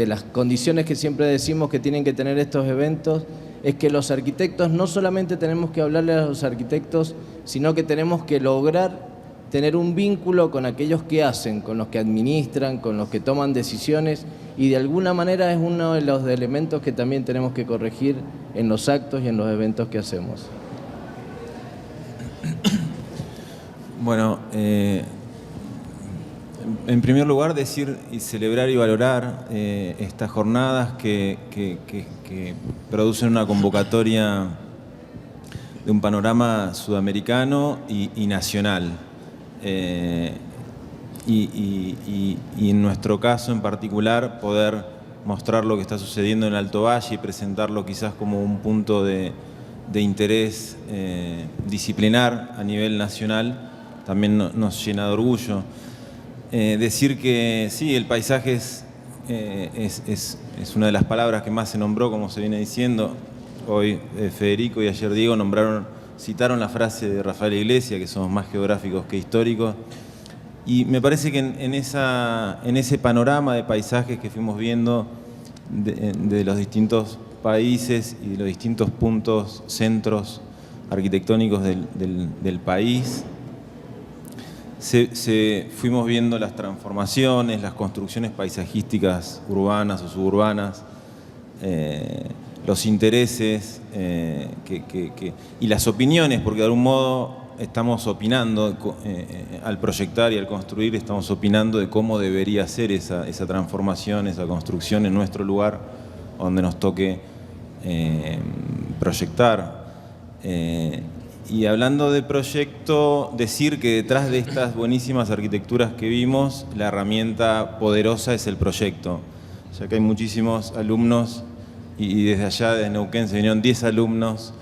las condiciones que siempre decimos que tienen que tener estos eventos es que los arquitectos no solamente tenemos que hablarle a los arquitectos, sino que tenemos que lograr tener un vínculo con aquellos que hacen, con los que administran, con los que toman decisiones, y de alguna manera es uno de los elementos que también tenemos que corregir en los actos y en los eventos que hacemos. Bueno, en primer lugar, decir y celebrar y valorar estas jornadas que producen una convocatoria de un panorama sudamericano y nacional. Y en nuestro caso en particular, poder mostrar lo que está sucediendo en Alto Valle y presentarlo quizás como un punto de interés disciplinar a nivel nacional, también nos llena de orgullo. Decir que sí, el paisaje es una de las palabras que más se nombró, como se viene diciendo. Hoy Federico y ayer Diego citaron la frase de Rafael Iglesias, que somos más geográficos que históricos. Y me parece que en ese panorama de paisajes que fuimos viendo de los distintos países y de los distintos puntos, centros arquitectónicos del país, fuimos viendo las transformaciones, las construcciones paisajísticas urbanas o suburbanas, los intereses y las opiniones, porque de algún modo estamos opinando, al proyectar y al construir, estamos opinando de cómo debería ser esa transformación, esa construcción en nuestro lugar donde nos toque proyectar. Y hablando de proyecto, decir que detrás de estas buenísimas arquitecturas que vimos, la herramienta poderosa es el proyecto. Ya que hay muchísimos alumnos y desde allá, desde Neuquén, se vinieron 10 alumnos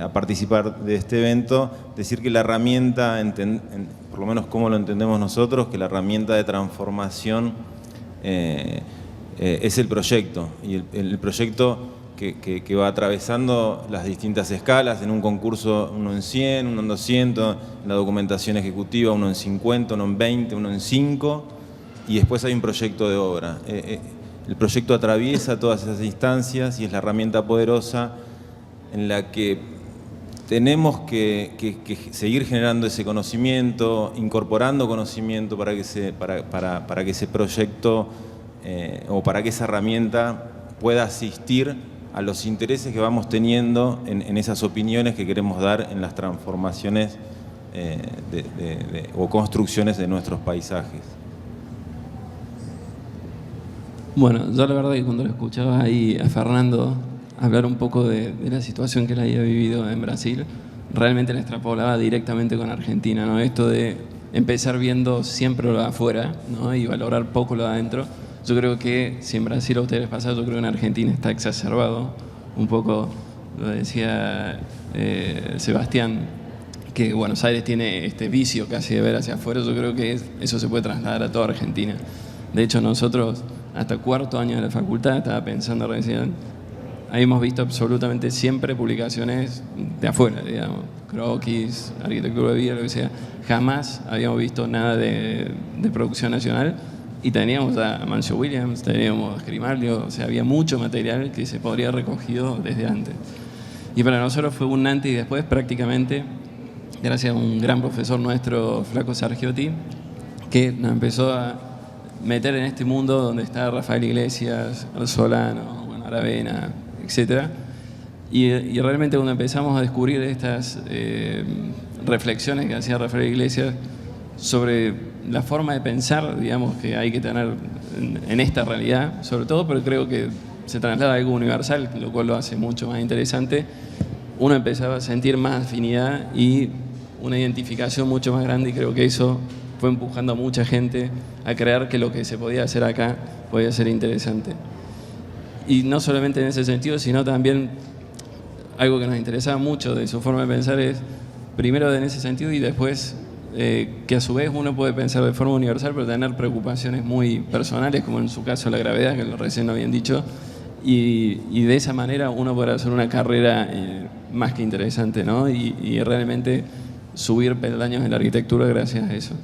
a participar de este evento, decir que la herramienta, por lo menos como lo entendemos nosotros, que la herramienta de transformación es el proyecto. Y el proyecto que va atravesando las distintas escalas, en un concurso uno en 100, uno en 200, en la documentación ejecutiva uno en 50, uno en 20, uno en 5, y después hay un proyecto de obra. El proyecto atraviesa todas esas instancias y es la herramienta poderosa en la que tenemos que seguir generando ese conocimiento, incorporando conocimiento para que ese proyecto o para que esa herramienta pueda asistir a los intereses que vamos teniendo en esas opiniones que queremos dar en las transformaciones o construcciones de nuestros paisajes. Bueno, yo la verdad que cuando lo escuchaba ahí a Fernando hablar un poco de la situación que él había vivido en Brasil, realmente la extrapolaba directamente con Argentina, ¿no? Esto de empezar viendo siempre lo de afuera, ¿no? Y valorar poco lo de adentro. Yo creo que si en Brasil a ustedes les pasa, yo creo que en Argentina está exacerbado. Un poco lo decía Sebastián, que Buenos Aires tiene este vicio casi de ver hacia afuera. Yo creo que eso se puede trasladar a toda Argentina. De hecho, nosotros hasta cuarto año de la facultad, estaba pensando recién, habíamos visto absolutamente siempre publicaciones de afuera, digamos, croquis, arquitectura de vida, lo que sea. Jamás habíamos visto nada de producción nacional. Y teníamos a Mancio Williams, teníamos a Grimaldi, o sea, había mucho material que se podría haber recogido desde antes. Y para nosotros fue un antes y después prácticamente, gracias a un gran profesor nuestro, Flaco Sargiotti, que nos empezó a meter en este mundo donde está Rafael Iglesias, Solano, bueno, Aravena, etc. Y realmente cuando empezamos a descubrir estas reflexiones que hacía Rafael Iglesias sobre la forma de pensar, digamos, que hay que tener en esta realidad, sobre todo, pero creo que se traslada a algo universal, lo cual lo hace mucho más interesante. Uno empezaba a sentir más afinidad y una identificación mucho más grande, y creo que eso fue empujando a mucha gente a creer que lo que se podía hacer acá podía ser interesante. Y no solamente en ese sentido, sino también algo que nos interesaba mucho de su forma de pensar es, primero en ese sentido y después que a su vez uno puede pensar de forma universal, pero tener preocupaciones muy personales, como en su caso la gravedad, que lo recién lo habían dicho, y de esa manera uno podrá hacer una carrera más que interesante, ¿no? Y realmente subir peldaños en la arquitectura gracias a eso.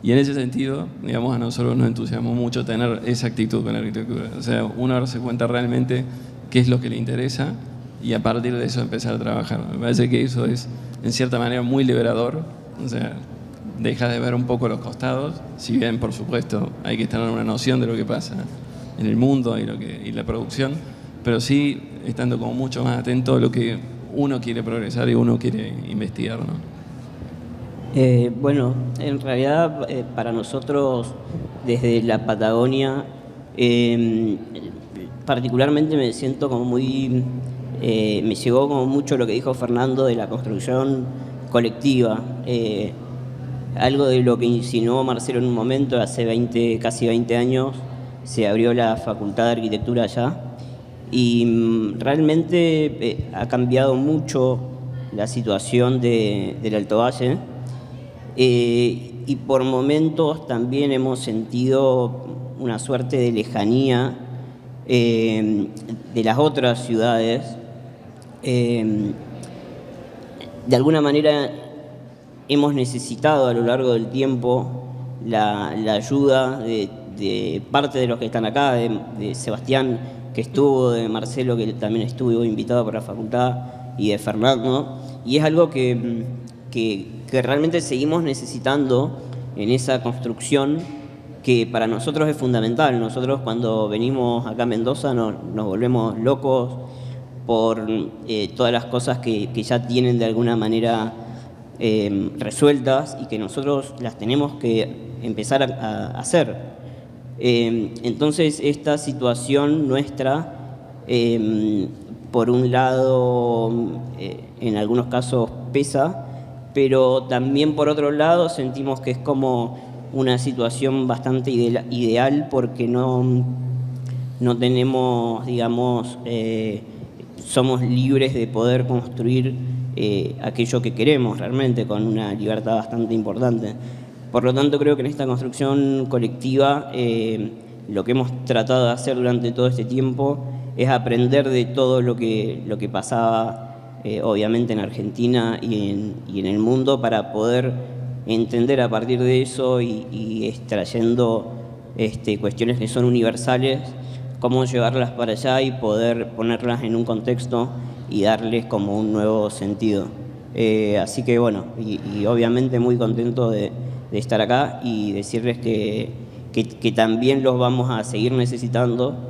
Y en ese sentido, digamos, a nosotros nos entusiasmó mucho tener esa actitud con la arquitectura. O sea, uno darse cuenta realmente qué es lo que le interesa y a partir de eso empezar a trabajar. Me parece que eso es, en cierta manera, muy liberador. O sea, deja de ver un poco los costados, si bien, por supuesto, hay que tener una noción de lo que pasa en el mundo y la producción, pero sí estando como mucho más atento a lo que uno quiere progresar y uno quiere investigar, ¿no? Bueno, en realidad para nosotros desde la Patagonia particularmente me siento como muy, me llegó como mucho lo que dijo Fernando de la construcción colectiva, algo de lo que insinuó Marcelo en un momento, hace casi 20 años se abrió la Facultad de Arquitectura allá y realmente ha cambiado mucho la situación del Alto Valle. Y por momentos también hemos sentido una suerte de lejanía de las otras ciudades. De alguna manera hemos necesitado a lo largo del tiempo la ayuda de parte de los que están acá, de Sebastián, que estuvo, de Marcelo, que también estuvo invitado por la facultad, y de Fernando. Y es algo que realmente seguimos necesitando en esa construcción que para nosotros es fundamental. Nosotros cuando venimos acá a Mendoza nos volvemos locos por todas las cosas que ya tienen de alguna manera resueltas y que nosotros las tenemos que empezar a hacer. Entonces esta situación nuestra, por un lado, en algunos casos pesa, pero también por otro lado sentimos que es como una situación bastante ideal porque no tenemos, digamos, somos libres de poder construir aquello que queremos realmente con una libertad bastante importante. Por lo tanto, creo que en esta construcción colectiva lo que hemos tratado de hacer durante todo este tiempo es aprender de todo lo que pasaba, obviamente, en Argentina y en el mundo para poder entender a partir de eso y extrayendo cuestiones que son universales, cómo llevarlas para allá y poder ponerlas en un contexto y darles como un nuevo sentido. Así que bueno, y obviamente muy contento de estar acá y decirles que también los vamos a seguir necesitando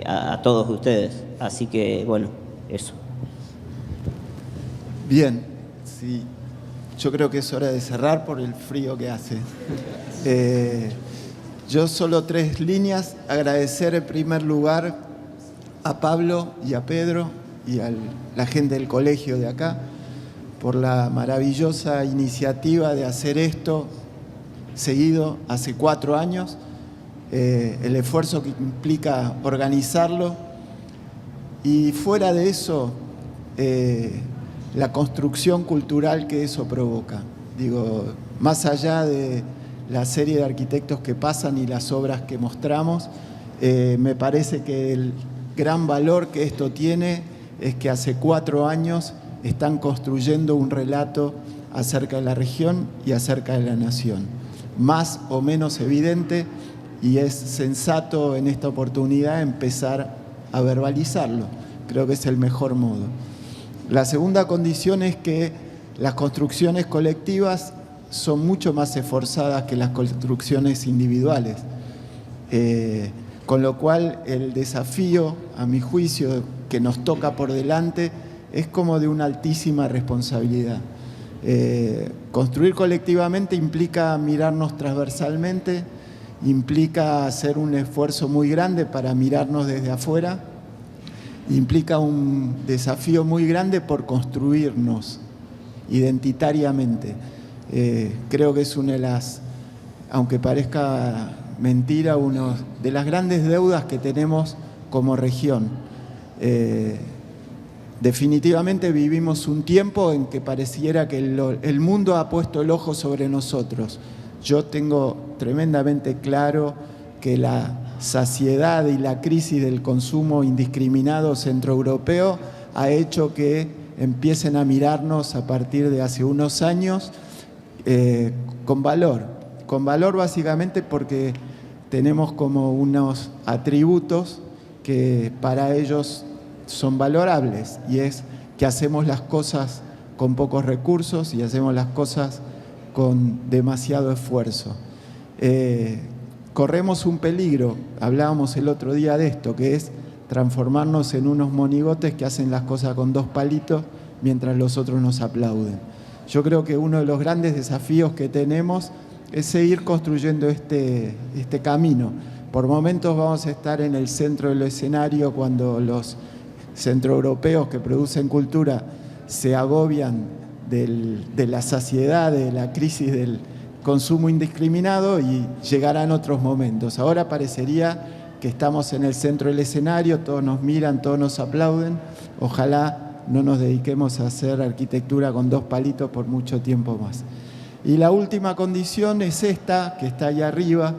a todos ustedes. Así que bueno, eso. Bien, sí, yo creo que es hora de cerrar por el frío que hace. Yo solo 3 líneas, agradecer en primer lugar a Pablo y a Pedro y a la gente del colegio de acá por la maravillosa iniciativa de hacer esto seguido hace 4 años, el esfuerzo que implica organizarlo y fuera de eso la construcción cultural que eso provoca. Digo, más allá de la serie de arquitectos que pasan y las obras que mostramos, me parece que el gran valor que esto tiene es que hace 4 años están construyendo un relato acerca de la región y acerca de la nación. Más o menos evidente, y es sensato en esta oportunidad empezar a verbalizarlo. Creo que es el mejor modo. La segunda condición es que las construcciones colectivas son mucho más esforzadas que las construcciones individuales. Con lo cual el desafío, a mi juicio, que nos toca por delante es como de una altísima responsabilidad. Construir colectivamente implica mirarnos transversalmente, implica hacer un esfuerzo muy grande para mirarnos desde afuera, implica un desafío muy grande por construirnos identitariamente. Creo que es una de las, aunque parezca mentira, una de las grandes deudas que tenemos como región. Definitivamente vivimos un tiempo en que pareciera que el mundo ha puesto el ojo sobre nosotros. Yo tengo tremendamente claro que la saciedad y la crisis del consumo indiscriminado centroeuropeo ha hecho que empiecen a mirarnos a partir de hace unos años con valor básicamente porque tenemos como unos atributos que para ellos son valorables y es que hacemos las cosas con pocos recursos y hacemos las cosas con demasiado esfuerzo. Corremos un peligro, hablábamos el otro día de esto, que es transformarnos en unos monigotes que hacen las cosas con 2 palitos mientras los otros nos aplauden. Yo creo que uno de los grandes desafíos que tenemos es seguir construyendo este camino. Por momentos vamos a estar en el centro del escenario cuando los centroeuropeos que producen cultura se agobian de la saciedad, de la crisis del consumo indiscriminado y llegarán otros momentos. Ahora parecería que estamos en el centro del escenario, todos nos miran, todos nos aplauden. Ojalá no nos dediquemos a hacer arquitectura con 2 palitos por mucho tiempo más. Y la última condición es esta, que está allá arriba.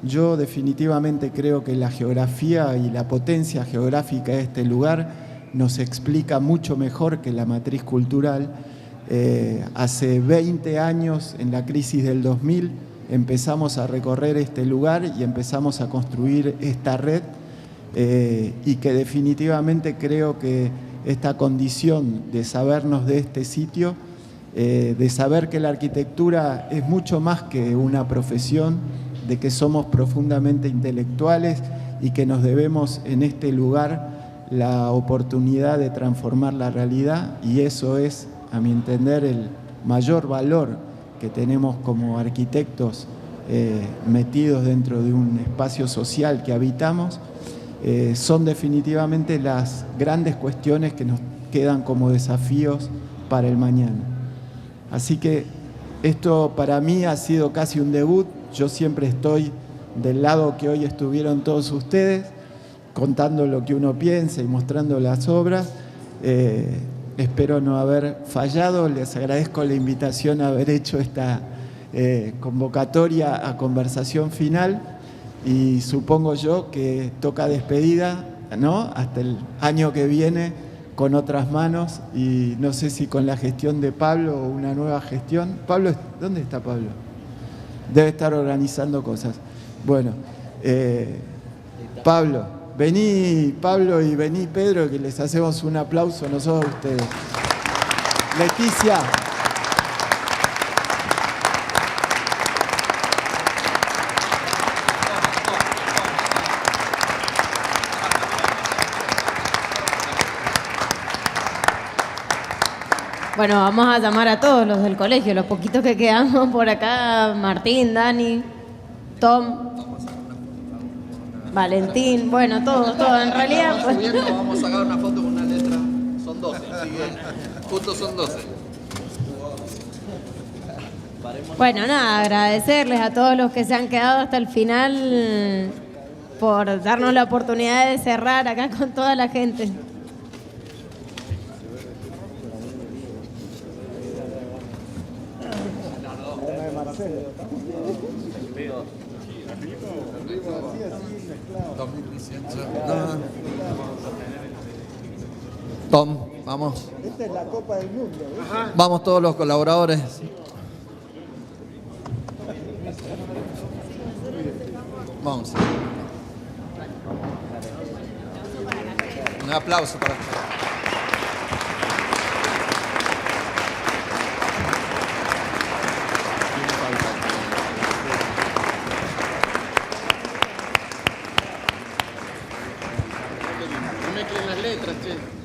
Yo definitivamente creo que la geografía y la potencia geográfica de este lugar nos explica mucho mejor que la matriz cultural. Hace 20 años, en la crisis del 2000, empezamos a recorrer este lugar y empezamos a construir esta red y que definitivamente creo que esta condición de sabernos de este sitio, de saber que la arquitectura es mucho más que una profesión, de que somos profundamente intelectuales y que nos debemos en este lugar la oportunidad de transformar la realidad, y eso es, a mi entender, el mayor valor que tenemos como arquitectos metidos dentro de un espacio social que habitamos. Son definitivamente las grandes cuestiones que nos quedan como desafíos para el mañana. Así que esto para mí ha sido casi un debut. Yo siempre estoy del lado que hoy estuvieron todos ustedes, contando lo que uno piensa y mostrando las obras. Espero no haber fallado. Les agradezco la invitación a haber hecho esta convocatoria a conversación final y supongo yo que toca despedida, ¿no? Hasta el año que viene con otras manos y no sé si con la gestión de Pablo o una nueva gestión. Pablo, ¿dónde está Pablo? Debe estar organizando cosas. Bueno, Pablo, vení Pablo y vení Pedro, que les hacemos un aplauso nosotros a ustedes. Leticia. Bueno, vamos a llamar a todos los del colegio, los poquitos que quedamos por acá, Martín, Dani, Tom, Valentín, bueno, todos, en realidad. Pues... Vamos a sacar una foto con una letra, son 12, así que justo son 12. Bueno, nada, agradecerles a todos los que se han quedado hasta el final por darnos la oportunidad de cerrar acá con toda la gente. Tom, vamos. Esta es la Copa del Mundo, ¿ves? Vamos todos los colaboradores. Vamos. Un aplauso para ustedes. No mezclen las letras, che.